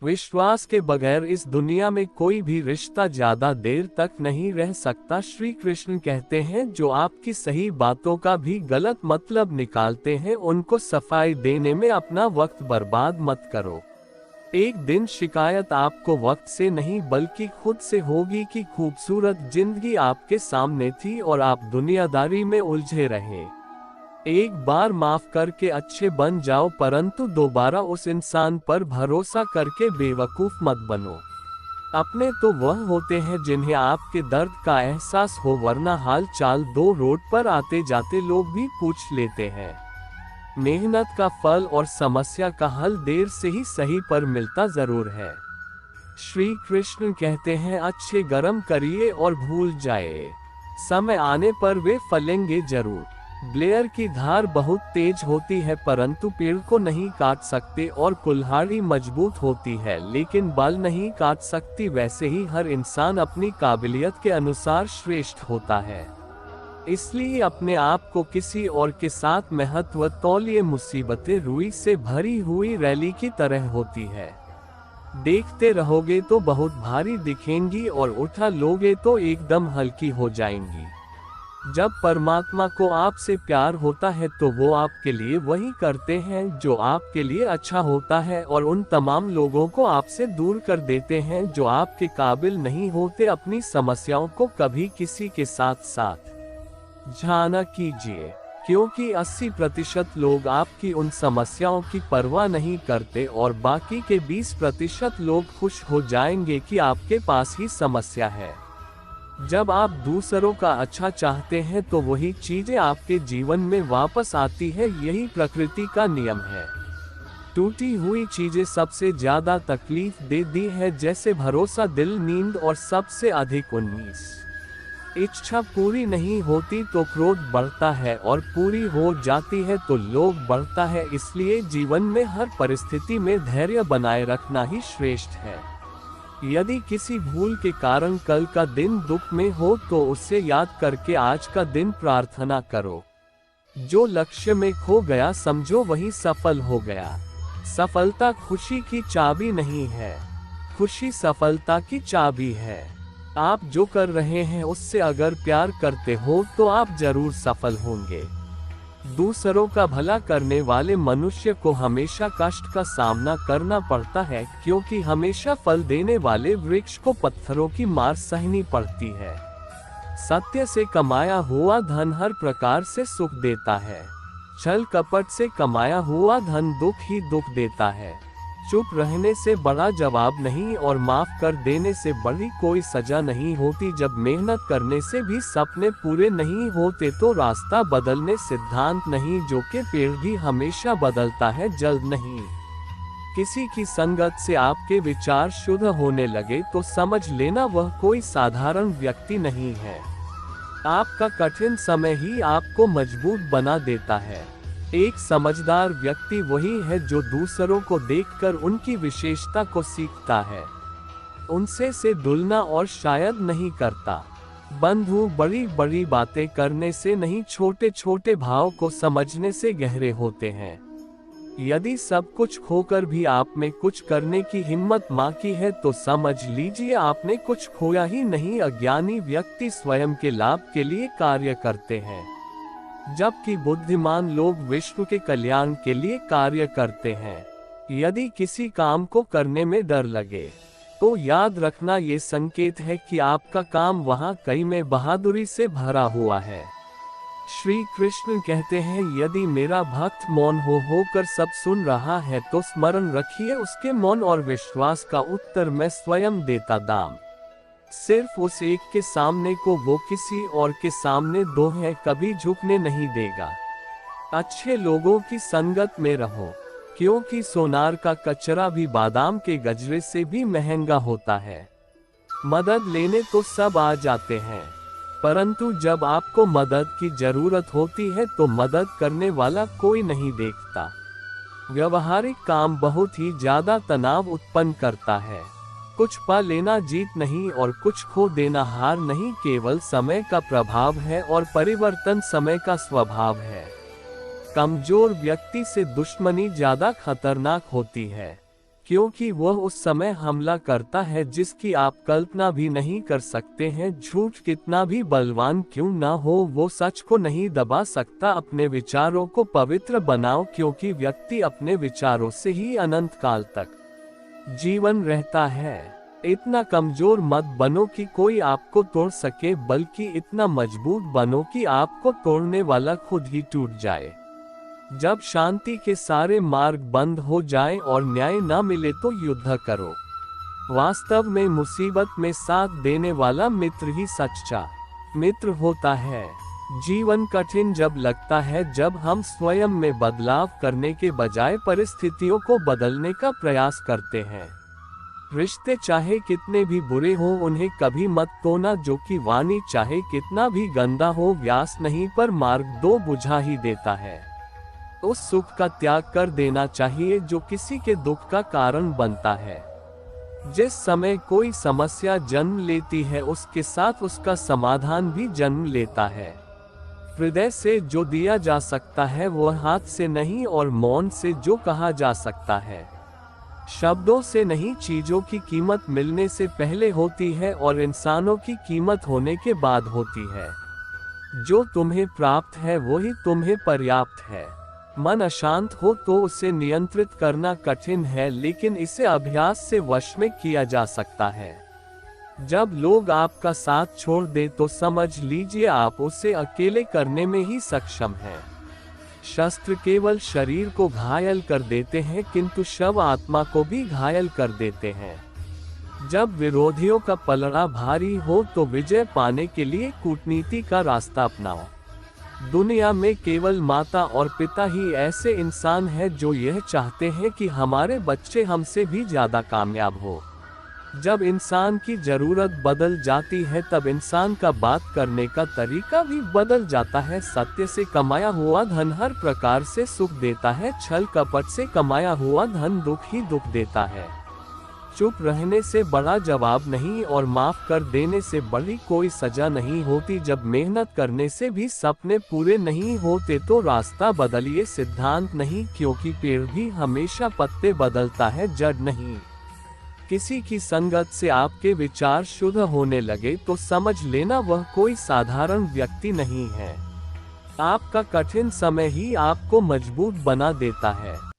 विश्वास के बगैर इस दुनिया में कोई भी रिश्ता ज्यादा देर तक नहीं रह सकता। श्री कृष्ण कहते हैं, जो आपकी सही बातों का भी गलत मतलब निकालते हैं उनको सफाई देने में अपना वक्त बर्बाद मत करो। एक दिन शिकायत आपको वक्त से नहीं बल्कि खुद से होगी कि खूबसूरत जिंदगी आपके सामने थी और आप दुनियादारी में उलझे रहे। एक बार माफ करके अच्छे बन जाओ, परंतु दोबारा उस इंसान पर भरोसा करके बेवकूफ मत बनो। अपने तो वह होते हैं जिन्हें आपके दर्द का एहसास हो, वरना हाल चाल दो रोड पर आते जाते लोग भी पूछ लेते हैं। मेहनत का फल और समस्या का हल देर से ही सही पर मिलता जरूर है। श्री कृष्ण कहते हैं, अच्छे गर्म करिए और भूल जाए, समय आने पर वे फलेंगे जरूर। ब्लेयर की धार बहुत तेज होती है परंतु पेड़ को नहीं काट सकते, और कुल्हाड़ी मजबूत होती है लेकिन बाल नहीं काट सकती। वैसे ही हर इंसान अपनी काबिलियत के अनुसार श्रेष्ठ होता है, इसलिए अपने आप को किसी और के साथ महत्व तौलिए। मुसीबतें रुई से भरी हुई रैली की तरह होती है, देखते रहोगे तो बहुत भारी दिखेंगी और उठा लोगे तो एकदम हल्की हो जाएंगी। जब परमात्मा को आपसे प्यार होता है तो वो आपके लिए वही करते हैं जो आपके लिए अच्छा होता है, और उन तमाम लोगों को आपसे दूर कर देते हैं जो आपके काबिल नहीं होते। अपनी समस्याओं को कभी किसी के साथ झाना कीजिए, क्योंकि 80% लोग आपकी उन समस्याओं की परवाह नहीं करते और बाकी के 20% लोग खुश हो जाएंगे कि आपके पास ही समस्या है। जब आप दूसरों का अच्छा चाहते हैं तो वही चीजें आपके जीवन में वापस आती है, यही प्रकृति का नियम है। टूटी हुई चीजें सबसे ज्यादा तकलीफ देती है, जैसे भरोसा, दिल, नींद और सबसे अधिक 19। इच्छा पूरी नहीं होती तो क्रोध बढ़ता है और पूरी हो जाती है तो लोभ बढ़ता है। इसलिए जीवन में हर परिस्थिति में धैर्य बनाए रखना ही श्रेष्ठ है। यदि किसी भूल के कारण कल का दिन दुख में हो तो उससे याद करके आज का दिन प्रार्थना करो। जो लक्ष्य में खो गया समझो वही सफल हो गया। सफलता खुशी की चाबी नहीं है, खुशी सफलता की चाबी है। आप जो कर रहे हैं उससे अगर प्यार करते हो तो आप जरूर सफल होंगे। दूसरों का भला करने वाले मनुष्य को हमेशा कष्ट का सामना करना पड़ता है, क्योंकि हमेशा फल देने वाले वृक्ष को पत्थरों की मार सहनी पड़ती है। सत्य से कमाया हुआ धन हर प्रकार से सुख देता है, छल कपट से कमाया हुआ धन दुख ही दुख देता है। चुप रहने से बड़ा जवाब नहीं और माफ कर देने से बड़ी कोई सजा नहीं होती। जब मेहनत करने से भी सपने पूरे नहीं होते तो रास्ता बदलने सिद्धांत नहीं, जो कि पेड़ भी हमेशा बदलता है, जल्द नहीं। किसी की संगत से आपके विचार शुद्ध होने लगे तो समझ लेना वह कोई साधारण व्यक्ति नहीं है। आपका कठिन समय ही आपको मजबूत बना देता है। एक समझदार व्यक्ति वही है जो दूसरों को देखकर उनकी विशेषता को सीखता है, उनसे तुलना और शायद नहीं करता। बंधु बड़ी बड़ी बातें करने से नहीं, छोटे छोटे भाव को समझने से गहरे होते हैं। यदि सब कुछ खोकर भी आप में कुछ करने की हिम्मत बाकी है तो समझ लीजिए आपने कुछ खोया ही नहीं। अज्ञानी व्यक्ति स्वयं के लाभ के लिए कार्य करते हैं, जबकि बुद्धिमान लोग विश्व के कल्याण के लिए कार्य करते हैं। यदि किसी काम को करने में डर लगे तो याद रखना ये संकेत है कि आपका काम वहां कई में बहादुरी से भरा हुआ है। श्री कृष्ण कहते हैं, यदि मेरा भक्त मौन होकर सब सुन रहा है तो स्मरण रखिए उसके मौन और विश्वास का उत्तर मैं स्वयं देता दाम। सिर्फ उस एक के सामने को वो किसी और के सामने दो है कभी झुकने नहीं देगा। अच्छे लोगों की संगत में रहो, क्योंकि सोनार का कचरा भी बादाम के गजरे से भी महंगा होता है। मदद लेने तो सब आ जाते हैं, परंतु जब आपको मदद की जरूरत होती है तो मदद करने वाला कोई नहीं देखता। व्यवहारिक काम बहुत ही ज्यादा तनाव उत्पन्न करता है। कुछ पा लेना जीत नहीं और कुछ खो देना हार नहीं, केवल समय का प्रभाव है और परिवर्तन समय का स्वभाव है। कमजोर व्यक्ति से दुश्मनी ज्यादा खतरनाक होती है, क्योंकि वह उस समय हमला करता है जिसकी आप कल्पना भी नहीं कर सकते हैं। झूठ कितना भी बलवान क्यों ना हो, वो सच को नहीं दबा सकता। अपने विचारों को पवित्र बनाओ, क्योंकि व्यक्ति अपने विचारों से ही अनंत काल तक जीवन रहता है। इतना कमजोर मत बनो कि कोई आपको तोड़ सके, बल्कि इतना मजबूत बनो कि आपको तोड़ने वाला खुद ही टूट जाए। जब शांति के सारे मार्ग बंद हो जाएं और न्याय न मिले तो युद्ध करो। वास्तव में मुसीबत में साथ देने वाला मित्र ही सच्चा मित्र होता है। जीवन कठिन जब लगता है, जब हम स्वयं में बदलाव करने के बजाय परिस्थितियों को बदलने का प्रयास करते हैं। रिश्ते चाहे कितने भी बुरे हो, उन्हें कभी मत तोड़ना। जो कि वाणी चाहे कितना भी गंदा हो, व्यास नहीं पर मार्ग दो बुझा ही देता है। उस सुख का त्याग कर देना चाहिए जो किसी के दुख का कारण बनता है। जिस समय कोई समस्या जन्म लेती है, उसके साथ उसका समाधान भी जन्म लेता है। हृदय से जो दिया जा सकता है वह हाथ से नहीं, और मौन से जो कहा जा सकता है शब्दों से नहीं। चीजों की कीमत मिलने से पहले होती है और इंसानों की कीमत होने के बाद होती है। जो तुम्हें प्राप्त है वही तुम्हें पर्याप्त है। मन अशांत हो तो उसे नियंत्रित करना कठिन है, लेकिन इसे अभ्यास से वश में किया जा सकता है। जब लोग आपका साथ छोड़ दे तो समझ लीजिए आप उसे अकेले करने में ही सक्षम हैं। शस्त्र केवल शरीर को घायल कर देते हैं, किंतु शव आत्मा को भी घायल कर देते हैं। जब विरोधियों का पलड़ा भारी हो तो विजय पाने के लिए कूटनीति का रास्ता अपनाओ। दुनिया में केवल माता और पिता ही ऐसे इंसान हैं जो यह चाहते हैं कि हमारे बच्चे हमसे भी ज्यादा कामयाब हो। जब इंसान की जरूरत बदल जाती है तब इंसान का बात करने का तरीका भी बदल जाता है। सत्य से कमाया हुआ धन हर प्रकार से सुख देता है, छल कपट से कमाया हुआ धन दुख ही दुख देता है। चुप रहने से बड़ा जवाब नहीं और माफ कर देने से बड़ी कोई सजा नहीं होती। जब मेहनत करने से भी सपने पूरे नहीं होते तो रास्ता बदलिए, सिद्धांत नहीं, क्योंकि पेड़ भी हमेशा पत्ते बदलता है, जड़ नहीं। किसी की संगत से आपके विचार शुद्ध होने लगे तो समझ लेना वह कोई साधारण व्यक्ति नहीं है। आपका कठिन समय ही आपको मजबूत बना देता है।